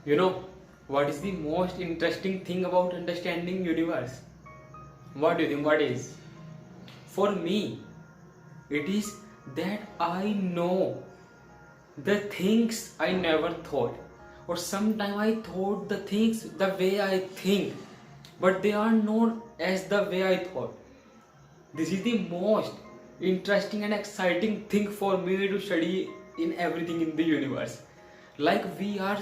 You know what is the most interesting thing about understanding universe? What do you think? What is? For me, it is that I know the things I never thought, or sometimes I thought the things the way I think, but they are not as the way I thought. This is the most interesting and exciting thing for me to study in everything in the universe. Like we are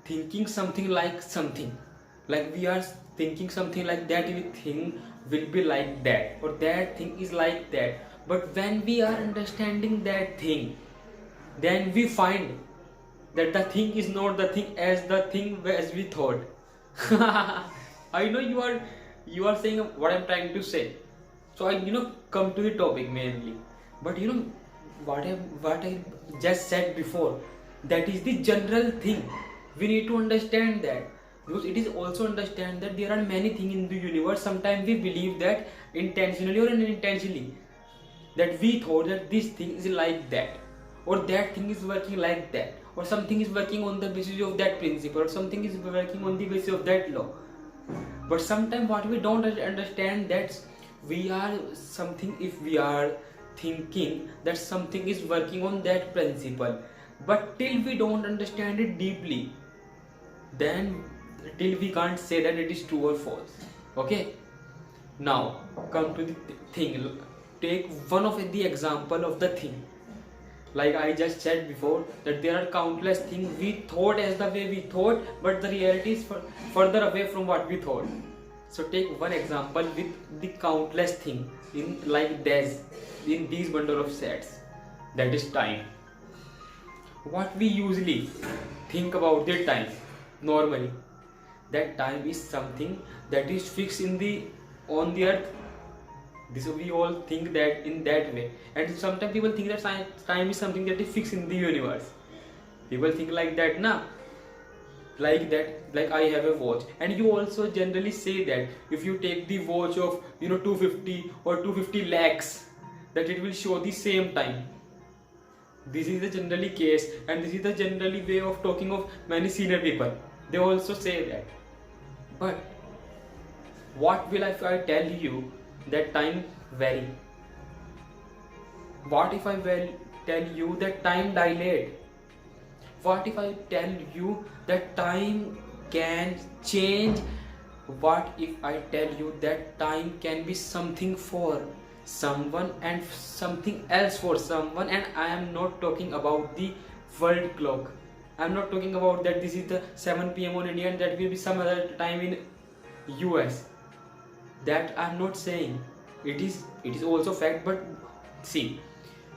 thinking something like something, like we are thinking something like that, we think will be like that, or that thing is like that. But when we are understanding that thing, then we find that the thing is not the thing as we thought. I know you are saying what I'm trying to say. So I come to the topic mainly. But what I just said before, that is the general thing. We need to understand that, because it is also understand that there are many things in the universe. Sometimes we believe that intentionally or unintentionally, that we thought that this thing is like that, or that thing is working like that, or something is working on the basis of that principle, or something is working on the basis of that law. But sometimes what we don't understand, that we are something, if we are thinking that something is working on that principle, but till we don't understand it deeply, then till we can't say that it is true or false. Okay, now come to the thing. Take one of the example of the thing. Like I just said before, that there are countless things we thought as the way we thought, but the reality is further away from what we thought. So take one example with the countless thing in like this, in these bundle of sets, that is time. What we usually think about the time normally, that time is something that is fixed in the on the earth. This we all think that in that way, and sometimes people think that time is something that is fixed in the universe. People think like that, na? Like that, like I have a watch, and you also generally say that if you take the watch of 250 or 250 lakhs, that it will show the same time. This is the generally case, and this is the generally way of talking of many senior people. They also say that. But what will if I tell you that time vary? What if I will tell you that time dilate? What if I tell you that time can change? What if I tell you that time can be something for someone and something else for someone? And I am not talking about the world clock. I am not talking about that this is the 7 p.m. on India and that will be some other time in US. That I am not saying. It is also fact, but see,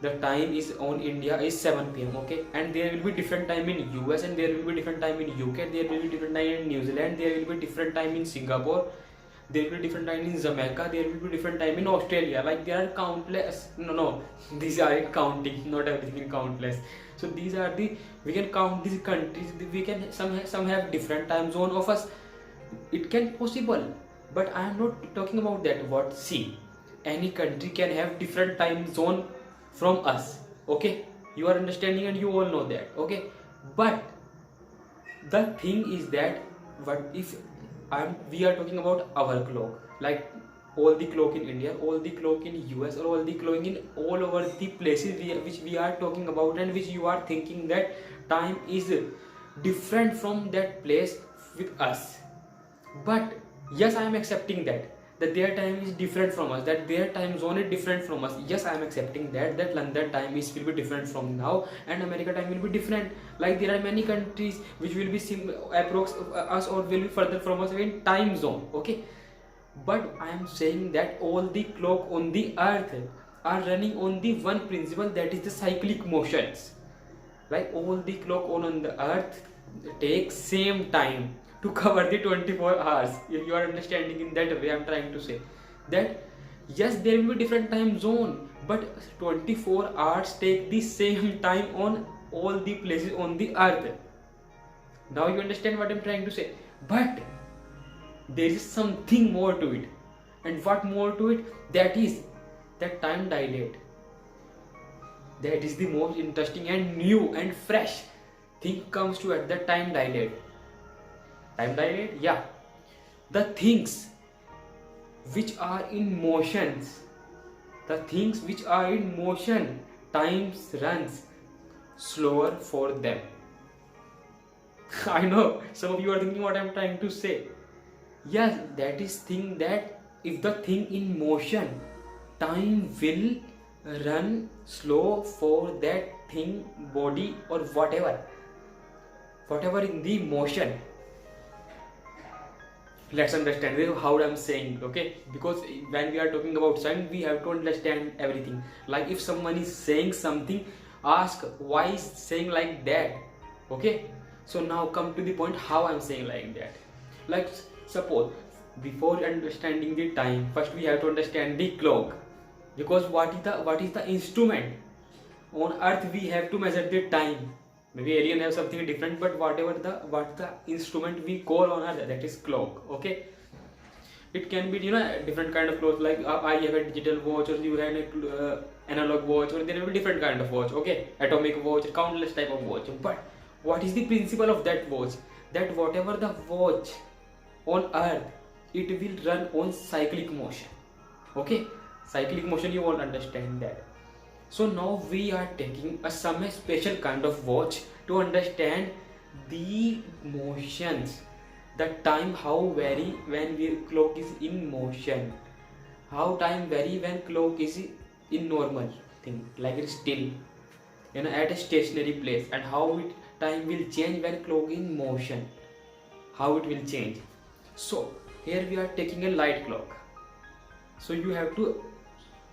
the time is on India is 7 p.m. okay, and there will be different time in US, and there will be different time in UK, there will be different time in New Zealand, there will be different time in Singapore, there will be different time in Jamaica, there will be different time in Australia. Like there are countless, no, these are counting, not everything in countless. So these are the, we can count these countries, we can some have different time zone of us. It can possible, but I am not talking about that. What, see, any country can have different time zone from us, okay, you are understanding and you all know that, okay. But the thing is that, what if we are talking about our clock, like all the clock in India, all the clock in US, or all the clock in all over the places which we are talking about, and which you are thinking that time is different from that place with us. But yes, I am accepting that their time is different from us, that their time zone is different from us. Yes, I am accepting that London time is will be different from now, and America time will be different. Like there are many countries which will be approx us or will be further from us in time zone, okay. But I am saying that all the clock on the earth are running on the one principle, that is the cyclic motions. Like all the clock on the earth takes same time to cover the 24 hours. If you are understanding in that way, I am trying to say that yes, there will be different time zone, but 24 hours take the same time on all the places on the earth. Now you understand what I am trying to say. But there is something more to it. And what more to it? That is that time dilate. That is the most interesting and new and fresh thing comes to at that time dilate. Time dilate, yeah. The things which are in motions, the things which are in motion, time runs slower for them. I know some of you are thinking what I'm trying to say. Yes, that is thing that if the thing in motion, time will run slow for that thing, body or whatever in the motion. Let's understand how I'm saying, okay? Because when we are talking about science, we have to understand everything. Like if someone is saying something, ask why is saying like that, okay? So now come to the point how I'm saying like that. Like suppose before understanding the time, first we have to understand the clock, because what is the instrument on earth we have to measure the time. Maybe alien have something different, but what the instrument we call on earth, that is clock, okay? It can be different kind of clock, like I have a digital watch, or you have a analog watch, or there will be different kind of watch, okay? Atomic watch, countless type of watch. But what is the principle of that watch? That whatever the watch on earth, it will run on cyclic motion, okay? Cyclic motion, you all understand that. So now we are taking some special kind of watch to understand the motions, the time how vary when clock is in motion, how time vary when clock is in normal thing, like it's still at a stationary place, and how time will change when clock in motion, how it will change. So here we are taking a light clock. So you have to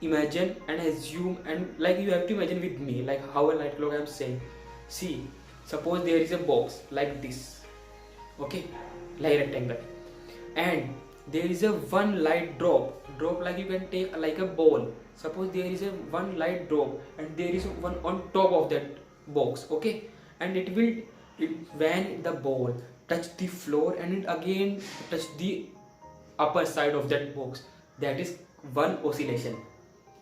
imagine and assume, and like you have to imagine with me like how a light clock I'm saying. See, suppose there is a box like this, okay, like rectangle, and there is a one light drop like you can take like a ball. Suppose there is a one light drop and there is one on top of that box, okay, and when the ball touch the floor and it again touch the upper side of that box, that is one oscillation.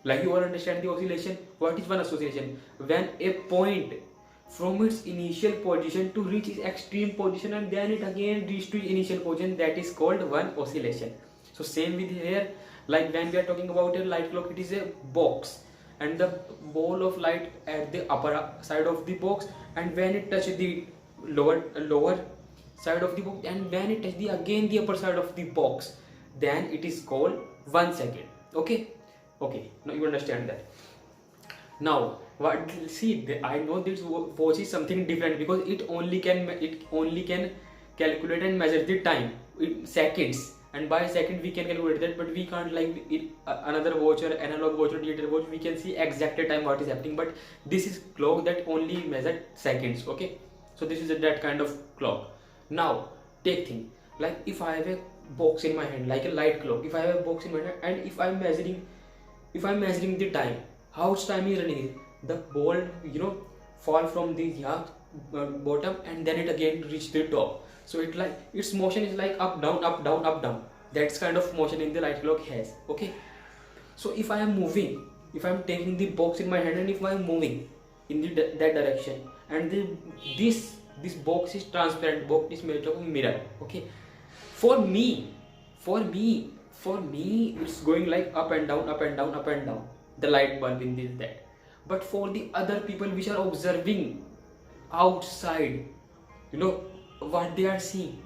Like you all understand the oscillation. What is one oscillation? When a point from its initial position to reach its extreme position and then it again reach to its initial position, that is called one oscillation. So same with here, like when we are talking about a light clock, it is a box and the ball of light at the upper side of the box, and when it touches the lower side of the box, and when it touches the upper side of the box, then it is called 1 second, okay? Okay, now you understand that. Now what, see, I know this watch is something different because it only can calculate and measure the time in seconds, and by second we can calculate that, but we can't like it, another watch or analog watch or digital watch we can see exact time what is happening, but this is clock that only measure seconds, okay? So this is that kind of clock. Now take thing, like if I have a box in my hand like a light clock, if I have a box in my hand and if I'm measuring the time, how much time is running, the ball fall from the bottom and then it again reach the top. So it like its motion is like up down up down up down. That's kind of motion in the light clock has, okay? So if I am moving, if I am taking the box in my hand and if I am moving in that direction, and this box is transparent, box is made of a mirror, okay? For me it's going like up and down up and down up and down, the light bulb in this that. But for the other people which are observing outside, what they are seeing,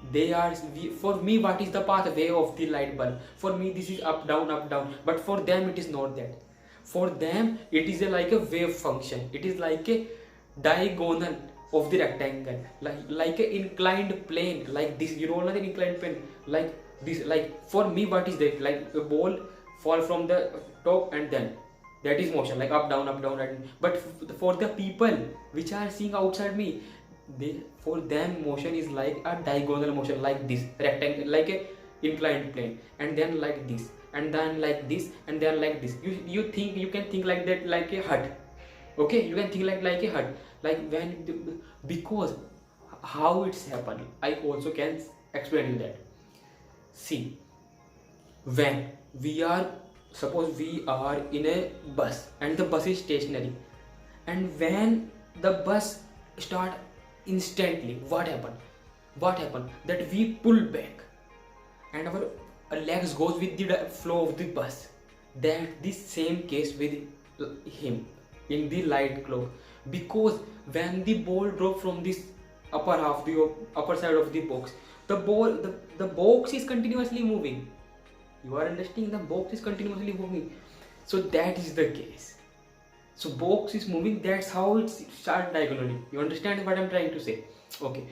for me what is the pathway of the light bulb? For me this is up down, but for them it is not that. For them it is like a wave function, it is like a diagonal of the rectangle, like an inclined plane, like this, not an inclined plane like this. Like for me what is that, like a ball fall from the top and then that is motion, like up down and, but for the people which are seeing outside me, for them motion is like a diagonal motion, like this rectangle, like a inclined plane, and then like this, and then like this, and then like this. You can think like that, like a hut, okay? You can think like a hut, like when, because how it's happened, I also can explain you that. See, when suppose we are in a bus and the bus is stationary, and when the bus start instantly, what happened? what happen? That we pull back and our legs goes with the flow of the bus. That the same case with him in the light clock, because when the ball drop from this upper half, the upper side of the box, the box is continuously moving. You are understanding? The box is continuously moving. So that is the case. So box is moving, that's how it starts diagonally. You understand what I'm trying to say? Okay.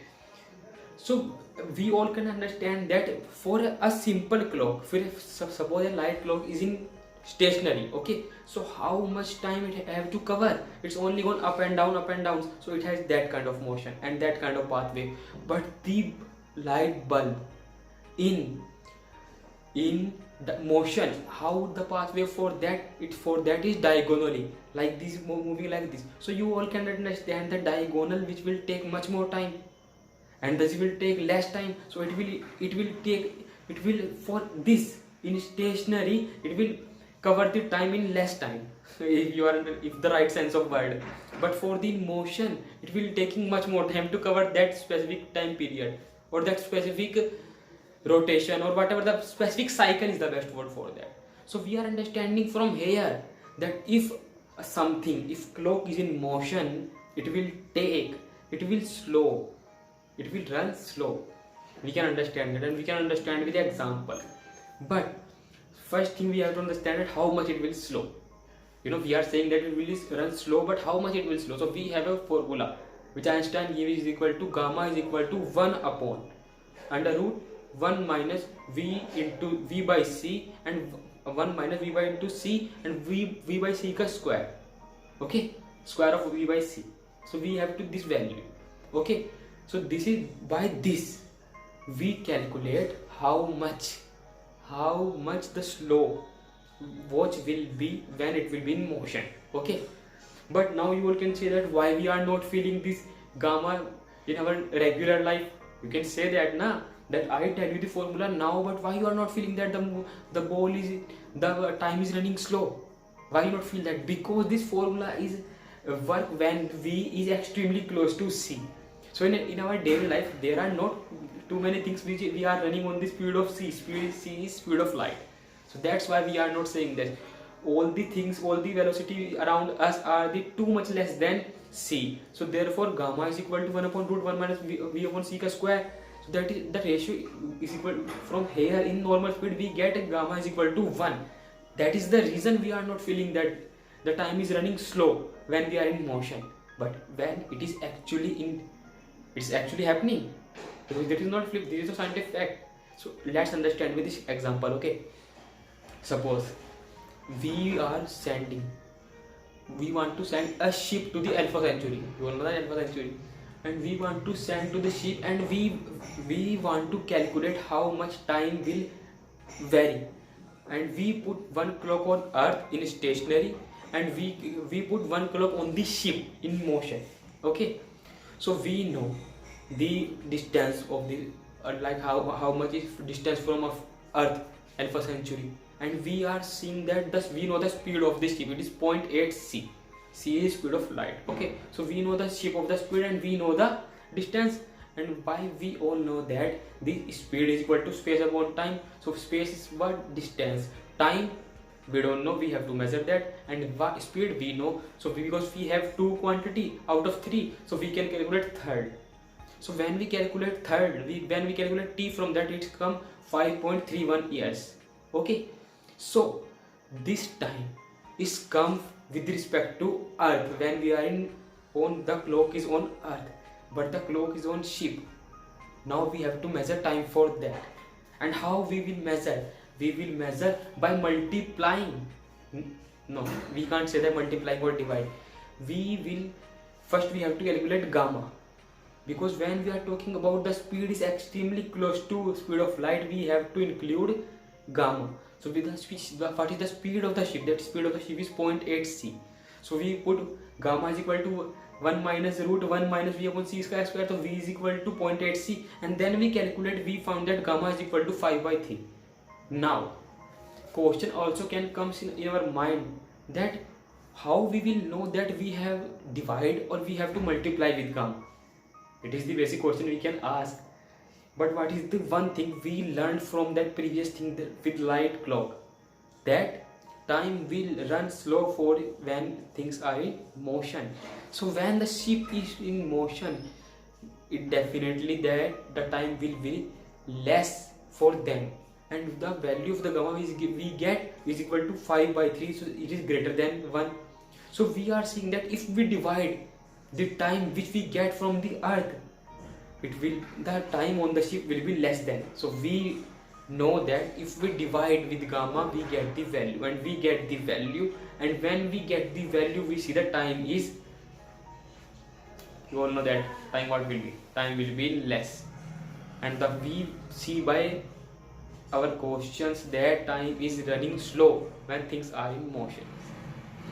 So we all can understand that for a simple clock, suppose a light clock is in stationary, okay, so how much time it have to cover? It's only going up and down, so it has that kind of motion and that kind of pathway. But the light bulb in the motion, how the pathway for that is diagonally, like this, moving like this. So you all can understand the diagonal, which will take much more time, and this will take less time. So it will for this in stationary, it will cover the time in less time, if the right sense of word. But for the motion, it will taking much more time to cover that specific time period, or that specific rotation, or whatever the specific cycle is the best word for that. So we are understanding from here that if clock is in motion, it will run slow. We can understand that, and we can understand with the example. But first thing we have to understand is how much it will slow. We are saying that it will run slow, but how much it will slow? So we have a formula which Einstein gave, is equal to gamma is equal to 1 upon under root 1 minus v into v by c, and 1 minus v by into c, and v by c ka square. Okay, square of v by c. So we have to this value. Okay, so this is, by this we calculate how much the slow watch will be when it will be in motion. Okay, but now you all can say that why we are not feeling this gamma in our regular life. You can say that that I tell you the formula now, but why you are not feeling that the time is running slow? Why you not feel that? Because this formula is work when v is extremely close to c. So in our daily life, there are not too many things which we are running on the speed of c. C is speed of light. So that's why we are not saying that all the velocity around us are too much less than c. So therefore gamma is equal to 1 upon root 1 minus v upon c ka square. So that is the ratio is equal to, from here in normal speed we get gamma is equal to 1. That is the reason we are not feeling that the time is running slow when we are in motion. But when it is it's actually happening. Because that is not flip, this is a scientific fact. So let's understand with this example. Okay, suppose we want to send a ship to the Alpha Century. You all know that Alpha Century. And we want to send to the ship, and we want to calculate how much time will vary. And we put one clock on Earth in stationary, and we put one clock on the ship in motion. Okay, so we know the distance of the like how much is distance from Earth Alpha Century, and we are seeing that we know the speed of the ship. It is 0.8 c. C is speed of light. Okay, so we know the shape of the speed, and we know the distance. And why we all know that the speed is equal to space upon time. So space is what? Distance. Time we don't know, we have to measure that. And speed we know. So because we have two quantity out of 3, so we can calculate third. So when we calculate third, when we calculate t from that, it come 5.31 years. Okay, so this time is come with respect to Earth when we are on the clock is on Earth, but the clock is on ship. Now we have to measure time for that. And how we will measure? We will measure by multiplying. No, we can't say that multiplying or divide. We have to calculate gamma, because when we are talking about the speed is extremely close to speed of light, we have to include gamma. So with what is the speed of the ship? That speed of the ship is 0.8 c. So we put gamma is equal to 1 minus root 1 minus v upon c square. So v is equal to 0.8 c, and then we calculate. We found that gamma is equal to 5/3. Now question also can come in our mind that how we will know that we have divide or we have to multiply with gamma. It is the basic question we can ask. But what is the one thing we learned from that previous thing with light clock? That time will run slow for when things are in motion. So when the ship is in motion, it definitely that the time will be less for them, and the value of the gamma we get is equal to 5 by 3, so it is greater than 1. So we are seeing that if we divide the time which we get from the earth, the time on the ship will be less than. So we know that if we divide with gamma, we get the value, and we get the value, and when we get the value, we see the time is, you all know that time what will be, time will be less. And the we see by our questions that time is running slow when things are in motion.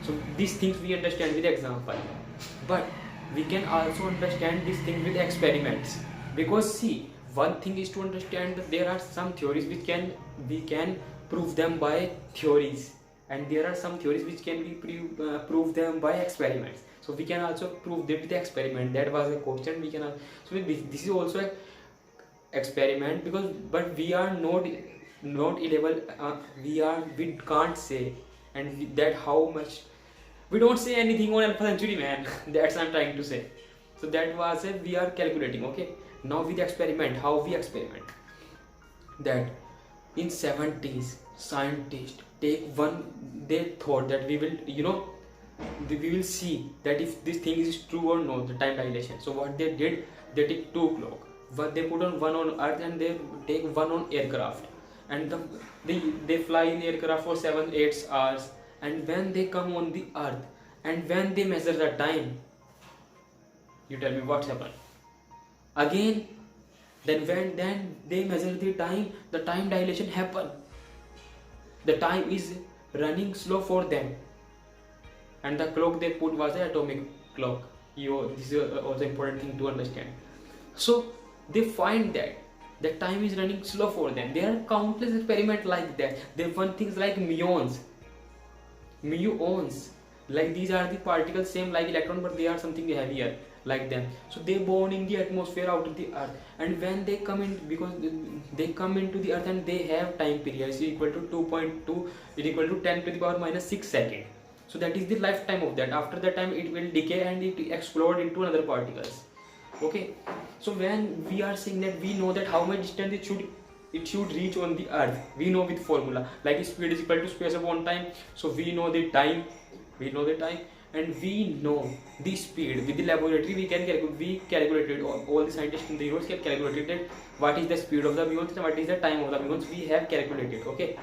So these things we understand with example, but we can also understand these things with experiments. Because see, one thing is to understand that there are some theories which we can prove them by theories, and there are some theories which can be prove them by experiments. So we can also prove that with the experiment. That was a question we can. So this is also an experiment, because but we are not able. We can't say, and that how much we don't say anything on Alpha Century, man. That's what I'm trying to say. So that was a we are calculating. Okay. Now with experiment, how we experiment? That in 70s, scientists they thought that we will, we will see that if this thing is true or not, the time dilation. So what they did, they take 2 clock, but they put on one on earth and they take one on aircraft, and they fly in aircraft for 7-8 hours, and when they come on the earth and when they measure the time, you tell me what's happened again. Then when they measure the time dilation happen. The time is running slow for them, and the clock they put was an atomic clock. This is also important thing to understand. So they find that the time is running slow for them. There are countless experiments like that. They found things like muons, like these are the particles same like electron, but they are something heavier like them. So they born in the atmosphere out of the earth, and when they come in, because they come into the earth and they have time period is equal to 2.2 is equal to 10 to the power minus 6 second. So that is the lifetime of that. After that time it will decay and it explode into another particles. Okay, so when we are saying that, we know that how much distance it should reach on the earth. We know with formula like speed is equal to space upon time. So we know the time, and we know the speed. With the laboratory we calculated, all the scientists in the universe have calculated what is the speed of the muons and what is the time of the muons. We have calculated. Okay,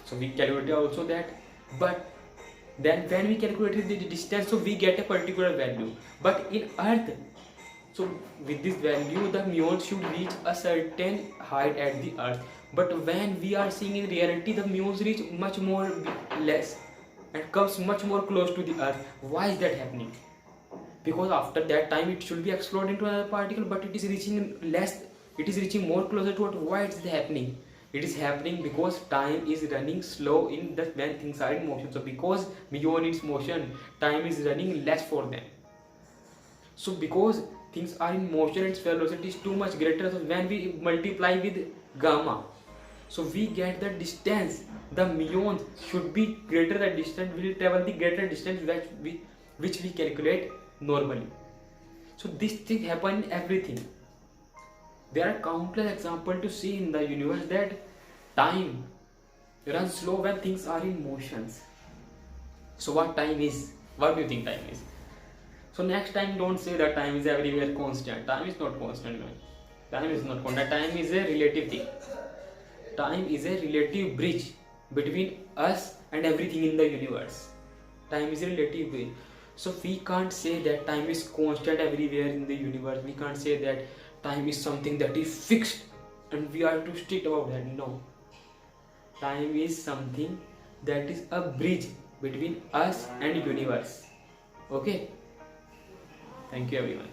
so we calculated also that, but then when we calculated the distance, so we get a particular value. But in earth, so with this value the muons should reach a certain height at the earth, but when we are seeing in reality, the muons reach much more less and comes much more close to the earth. Why is that happening? Because after that time it should be exploded into another particle, but it is reaching less, it is reaching more closer to it. Why it is happening? It is happening because time is running slow in the when things are in motion. So because muon is motion, time is running less for them. So because things are in motion, its velocity is too much greater. So when we multiply with gamma, so we get the distance. The muons should be greater, the distance will travel the greater distance which we calculate normally. So this thing happen in everything. There are countless examples to see in the universe that time runs slow when things are in motions. So what time is? What do you think time is? So next time don't say that time is everywhere constant. Time is not constant, man. Time is not constant. Time is a relative thing. Time is a relative bridge between us and everything in the universe. Time is a relative bridge. So we can't say that time is constant everywhere in the universe. We can't say that time is something that is fixed and we are too strict about that. No. Time is something that is a bridge between us and universe. Okay? Thank you everyone.